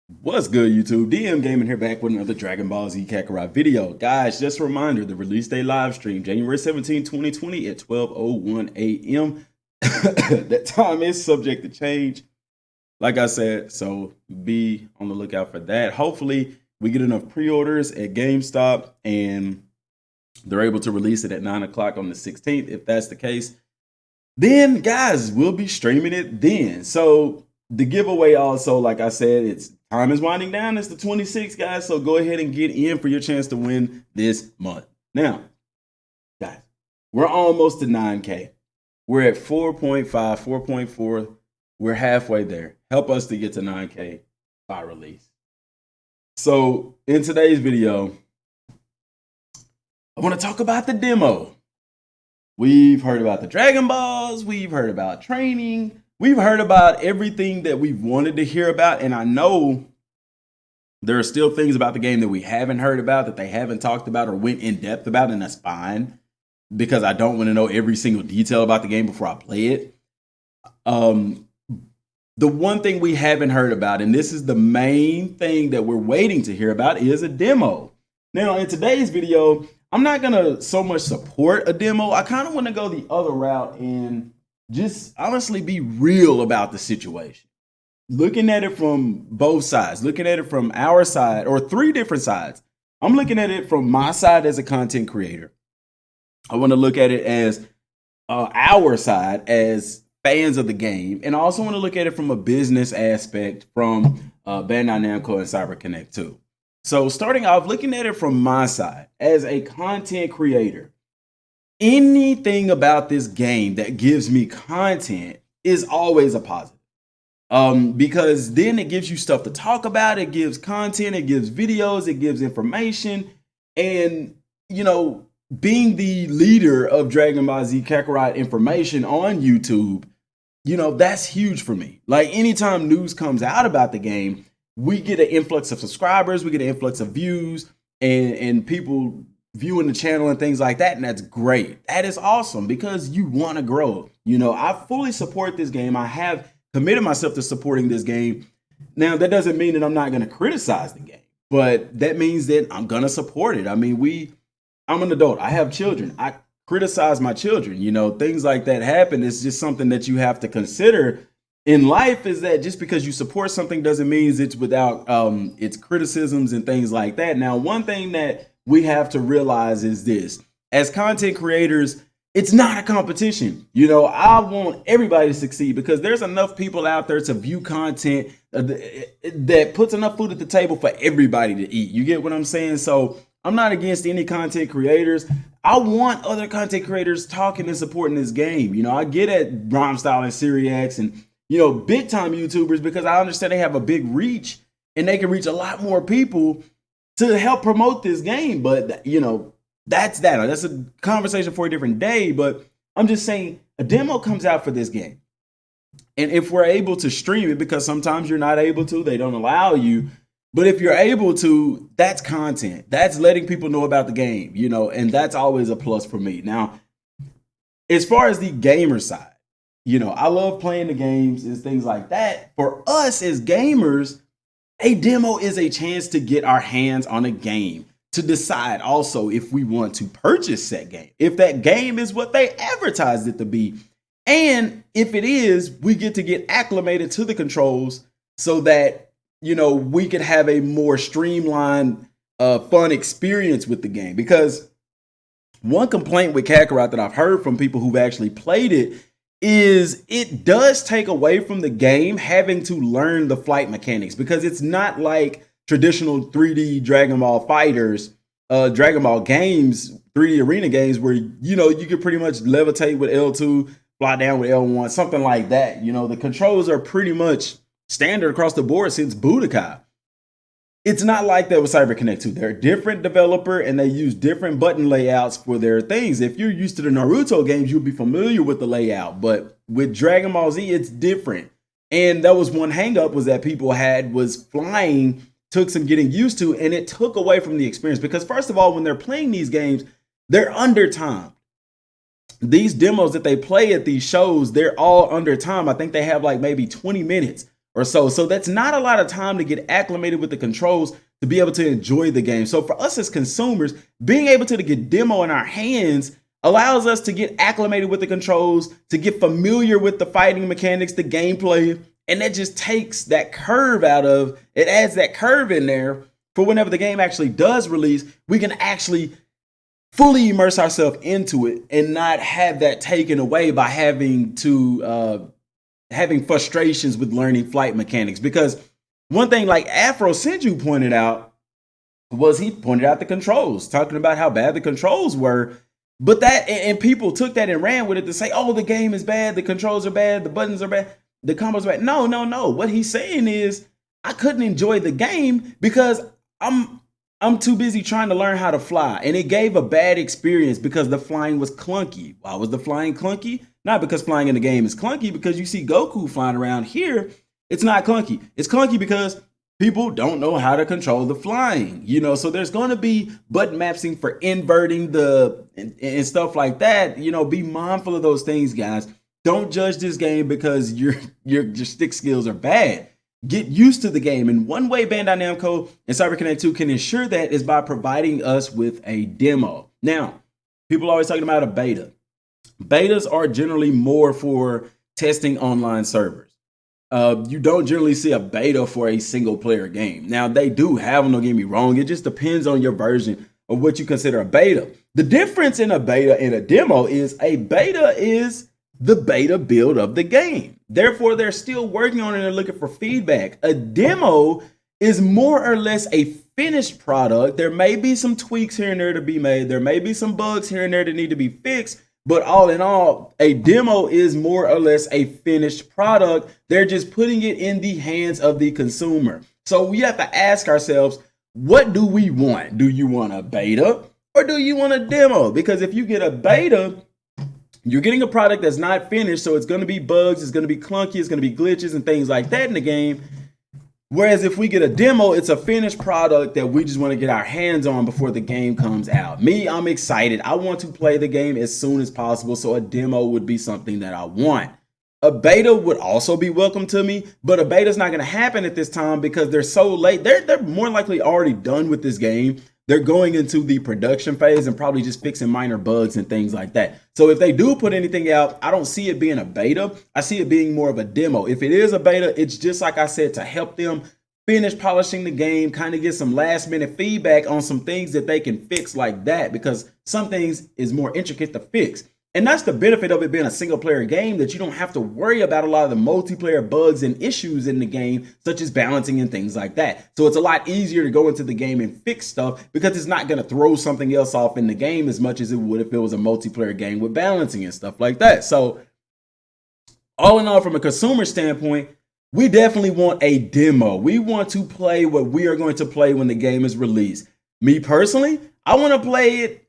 What's good, YouTube? Dmgaming here, back with another Dragon Ball Z Kakarot video. Guys, just a reminder, the release day live stream, January 17, 2020 at 12:01 a.m. That time is subject to change, like I said, so be on the lookout for that. Hopefully, we get enough pre-orders at GameStop and they're able to release it at 9 o'clock on the 16th. If that's the case, then, guys, we'll be streaming it then. So the giveaway also, like I said, it's time is winding down. It's the 26th, guys. So go ahead and get in for your chance to win this month. Now, guys, we're almost to 9K. We're at 4.5, 4.4. We're halfway there. Help us to get to 9K by release. So in today's video, I want to talk about the demo. We've heard about the Dragon Balls. We've heard about training. We've heard about everything that we've wanted to hear about. And I know there are still things about the game that we haven't heard about, that they haven't talked about or went in depth about. And that's fine, because I don't want to know every single detail about the game before I play it. The one thing we haven't heard about, and this is the main thing that we're waiting to hear about, is a demo. Now, in today's video, I'm not going to so much support a demo. I kind of want to go the other route and just honestly be real about the situation. Looking at it from both sides, looking at it from our side, or three different sides. I'm looking at it from my side as a content creator. I want to look at it as our side as fans of the game. And I also want to look at it from a business aspect from Bandai Namco and CyberConnect too. So starting off, looking at it from my side as a content creator, anything about this game that gives me content is always a positive. Because then it gives you stuff to talk about, it gives content, it gives videos, it gives information. And, you know, being the leader of Dragon Ball Z Kakarot information on YouTube, you know, that's huge for me. Like, anytime news comes out about the game, we get an influx of subscribers, we get an influx of views and people viewing the channel and things like that. And that's great. That is awesome, because you want to grow. You know, I fully support this game. I have committed myself to supporting this game. Now, that doesn't mean that I'm not going to criticize the game, but that means that I'm going to support it. I mean, I'm an adult. I have children. I criticize my children. You know, things like that happen. It's just something that you have to consider in life, is that just because you support something doesn't mean it's without its criticisms and things like that. Now, one thing that we have to realize is this: as content creators, it's not a competition. You know, I want everybody to succeed, because there's enough people out there to view content that puts enough food at the table for everybody to eat. You get what I'm saying? So I'm not against any content creators. I want other content creators talking and supporting this game. You know, I get at Rhyme Style and Syriax and, you know, big time YouTubers, because I understand they have a big reach and they can reach a lot more people to help promote this game. But, you know, that's a conversation for a different day. But I'm just saying, a demo comes out for this game. And if we're able to stream it, because sometimes you're not able to, they don't allow you. But if you're able to, that's content. That's letting people know about the game, you know, and that's always a plus for me. Now, as far as the gamer side, you know, I love playing the games and things like that. For us as gamers, a demo is a chance to get our hands on a game, to decide also if we want to purchase that game, if that game is what they advertised it to be. And if it is, we get to get acclimated to the controls so that, you know, we could have a more streamlined, fun experience with the game. Because one complaint with Kakarot that I've heard from people who've actually played it is it does take away from the game having to learn the flight mechanics, because it's not like traditional 3D Dragon Ball fighters, Dragon Ball games, 3D arena games, where, you know, you can pretty much levitate with L2, fly down with L1, something like that. You know, the controls are pretty much standard across the board since Budokai. It's not like that with CyberConnect 2. They're a different developer and they use different button layouts for their things. If you're used to the Naruto games, you'll be familiar with the layout. But with Dragon Ball Z, it's different. And that was one hang up, was that people had, was flying took some getting used to, and it took away from the experience. Because first of all, when they're playing these games, they're under time. These demos that they play at these shows, they're all under time. I think they have like maybe 20 minutes or so. So that's not a lot of time to get acclimated with the controls to be able to enjoy the game. So for us as consumers, being able to get demo in our hands allows us to get acclimated with the controls, to get familiar with the fighting mechanics, the gameplay, and that just takes that curve out of it, adds that curve in there for whenever the game actually does release, we can actually fully immerse ourselves into it and not have that taken away by having to having frustrations with learning flight mechanics. Because one thing like Afro Senju pointed out was he pointed out the controls, talking about how bad the controls were. But that, and people took that and ran with it to say, oh, the game is bad, the controls are bad, the buttons are bad, the combos are bad. No. What he's saying is I couldn't enjoy the game because I'm too busy trying to learn how to fly. And it gave a bad experience because the flying was clunky. Why was the flying clunky? Not because flying in the game is clunky, because you see Goku flying around here, it's not clunky. It's clunky because people don't know how to control the flying, so there's going to be button mapsing for inverting and stuff like that. Be mindful of those things, guys. Don't judge this game because your stick skills are bad. Get used to the game. And one way Bandai Namco and CyberConnect 2 can ensure that is by providing us with a demo. Now, people are always talking about a beta. Betas are generally more for testing online servers. You don't generally see a beta for a single player game. Now, they do have them, don't get me wrong. It just depends on your version of what you consider a beta. The difference in a beta and a demo is a beta is the beta build of the game. Therefore, they're still working on it and looking for feedback. A demo is more or less a finished product. There may be some tweaks here and there to be made. There may be some bugs here and there that need to be fixed. But all in all, a demo is more or less a finished product. They're just putting it in the hands of the consumer. So we have to ask ourselves, what do we want? Do you want a beta or do you want a demo? Because if you get a beta, you're getting a product that's not finished. So it's going to be bugs, it's going to be clunky, it's going to be glitches and things like that in the game. Whereas if we get a demo, it's a finished product that we just want to get our hands on before the game comes out. Me, I'm excited. I want to play the game as soon as possible, so a demo would be something that I want. A beta would also be welcome to me, but a beta is not going to happen at this time because they're so late. They're more likely already done with this game. They're going into the production phase and probably just fixing minor bugs and things like that. So if they do put anything out, I don't see it being a beta. I see it being more of a demo. If it is a beta, it's just like I said, to help them finish polishing the game, kind of get some last minute feedback on some things that they can fix like that, because some things is more intricate to fix. And that's the benefit of it being a single player game, that you don't have to worry about a lot of the multiplayer bugs and issues in the game, such as balancing and things like that. So it's a lot easier to go into the game and fix stuff because it's not going to throw something else off in the game as much as it would if it was a multiplayer game with balancing and stuff like that. So all in all, from a consumer standpoint, we definitely want a demo. We want to play what we are going to play when the game is released. Me personally, I want to play it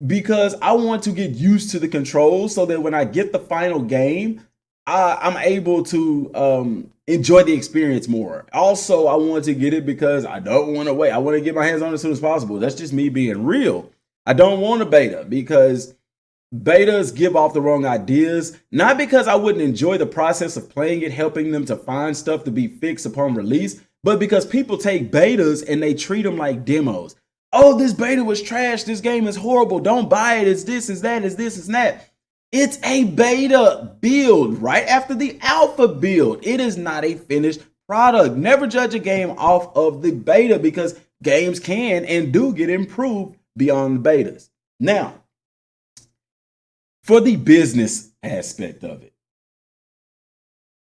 because I want to get used to the controls so that when I get the final game, I'm able to enjoy the experience more. Also, I want to get it because I don't want to wait. I want to get my hands on it as soon as possible. That's just me being real. I don't want a beta because betas give off the wrong ideas, not because I wouldn't enjoy the process of playing it, helping them to find stuff to be fixed upon release, but because people take betas and they treat them like demos. Oh, this beta was trash. This game is horrible. Don't buy it. It's this, it's that, it's this, it's that. It's a beta build right after the alpha build. It is not a finished product. Never judge a game off of the beta because games can and do get improved beyond the betas. Now, for the business aspect of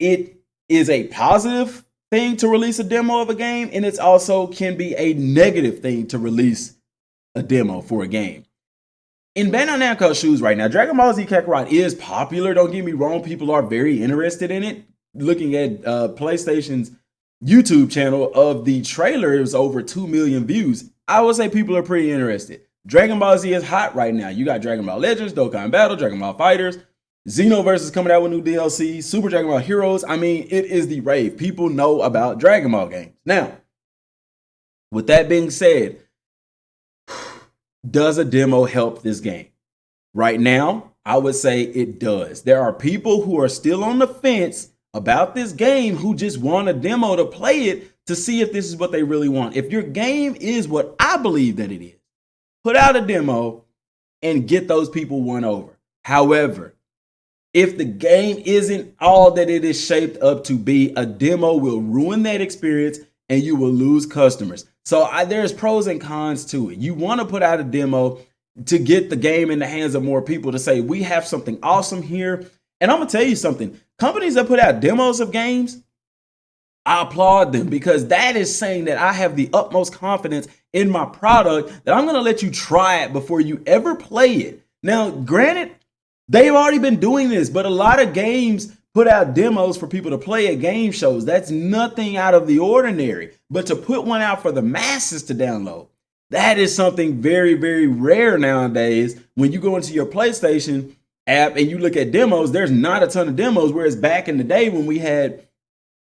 it is a positive thing to release a demo of a game, and it's also can be a negative thing to release a demo for a game. In Bandai Namco's shoes right now, Dragon Ball Z Kakarot is popular. Don't get me wrong, people are very interested in it. Looking at PlayStation's YouTube channel, of the trailer, it was over 2 million views. I would say people are pretty interested. Dragon Ball Z is hot right now. You got Dragon Ball Legends, Dokkan Battle, Dragon Ball Fighters, Xenoverse is coming out with new DLC, Super Dragon Ball Heroes. I mean, it is the rave. People know about Dragon Ball games. Now, with that being said, does a demo help this game? Right now, I would say it does. There are people who are still on the fence about this game who just want a demo to play it to see if this is what they really want. If your game is what I believe that it is, put out a demo and get those people won over. However, if the game isn't all that it is shaped up to be, a demo will ruin that experience and you will lose customers. So there's pros and cons to it. You want to put out a demo to get the game in the hands of more people to say, we have something awesome here. And I'm going to tell you something. Companies that put out demos of games, I applaud them, because that is saying that I have the utmost confidence in my product that I'm going to let you try it before you ever play it. Now, granted, they've already been doing this, but a lot of games put out demos for people to play at game shows. That's nothing out of the ordinary. But to put one out for the masses to download, that is something very, very rare nowadays. When you go into your PlayStation app and you look at demos, there's not a ton of demos, whereas back in the day when we had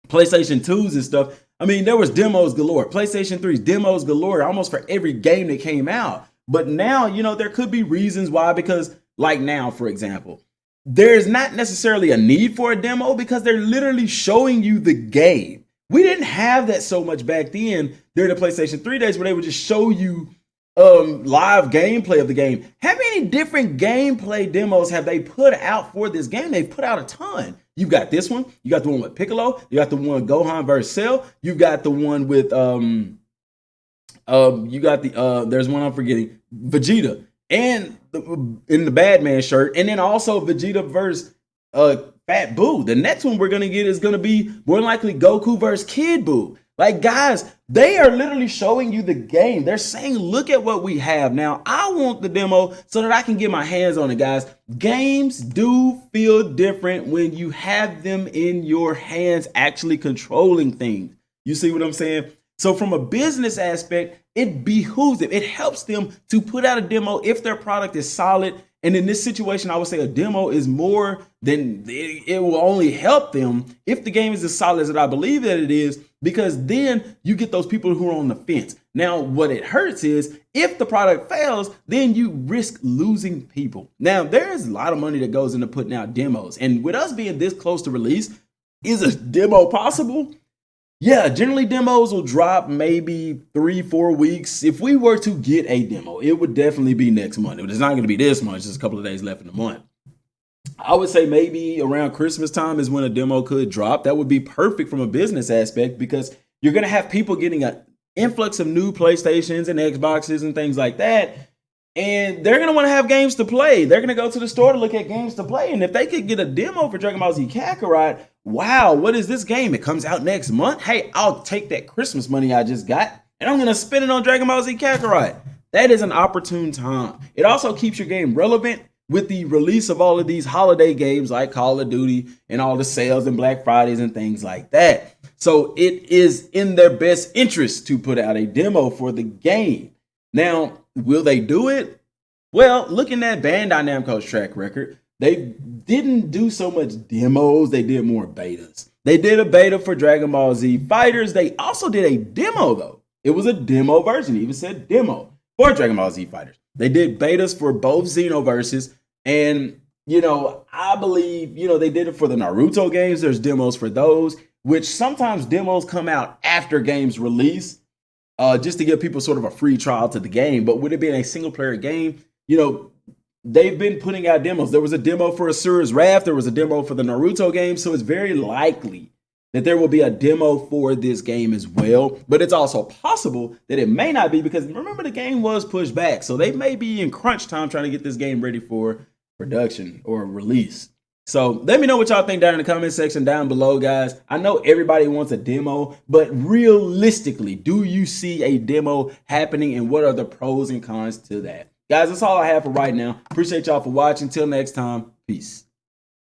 PlayStation 2s and stuff, I mean, there was demos galore. PlayStation 3's demos galore almost for every game that came out. But now, you know, there could be reasons why, because like now, for example, there's not necessarily a need for a demo because they're literally showing you the game. We didn't have that so much back then during the PlayStation 3 days where they would just show you live gameplay of the game. How many different gameplay demos have they put out for this game? They've put out a ton. You've got this one. You got the one with Piccolo. You got the one Gohan versus Cell. You've got the one with you got the there's one I'm forgetting, Vegeta, and in the Bad Man shirt, and then also Vegeta versus Fat Boo. The next one we're gonna get is gonna be more than likely Goku versus Kid Buu. Like, guys, they are literally showing you the game. They're saying, look at what we have. Now, I want the demo so that I can get my hands on it, guys. Games do feel different when you have them in your hands, actually controlling things. You see what I'm saying? So from a business aspect, it behooves them. It helps them to put out a demo if their product is solid. And in this situation, I would say a demo is more than, it will only help them if the game is as solid as I believe that it is, because then you get those people who are on the fence. Now, what it hurts is if the product fails, then you risk losing people. Now, there is a lot of money that goes into putting out demos. And with us being this close to release, is a demo possible? Yeah, generally demos will drop maybe 3-4 weeks. If we were to get a demo, it would definitely be next month. It's not going to be this month, just a couple of days left in the month. I would say maybe around Christmas time is when a demo could drop. That would be perfect from a business aspect, because you're going to have people getting an influx of new PlayStations and Xboxes and things like that. And they're going to want to have games to play. They're going to go to the store to look at games to play. And if they could get a demo for Dragon Ball Z Kakarot, wow, what is this game? It comes out next month. Hey, I'll take that Christmas money I just got and I'm going to spend it on Dragon Ball Z Kakarot. That is an opportune time. It also keeps your game relevant with the release of all of these holiday games like Call of Duty and all the sales and Black Fridays and things like that. So it is in their best interest to put out a demo for the game. Now, will they do it? Well, looking at Bandai Namco's track record, they didn't do so much demos. They did more betas. They did a beta for Dragon Ball Z Fighters. They also did a demo, though. It was a demo version. It even said demo for Dragon Ball Z Fighters. They did betas for both Xenoverses. And, you know, I believe, you know, they did it for the Naruto games. There's demos for those, which sometimes demos come out after games release. Just to give people sort of a free trial to the game. But with it being a single player game, you know, they've been putting out demos. There was a demo for Asura's Wrath. There was a demo for the Naruto game. So it's very likely that there will be a demo for this game as well. But it's also possible that it may not be, because remember, the game was pushed back. So they may be in crunch time trying to get this game ready for production or release. So let me know what y'all think down in the comment section down below, guys. I know everybody wants a demo, but realistically, do you see a demo happening, and what are the pros and cons to that? Guys, that's all I have for right now. Appreciate y'all for watching. Till next time, peace.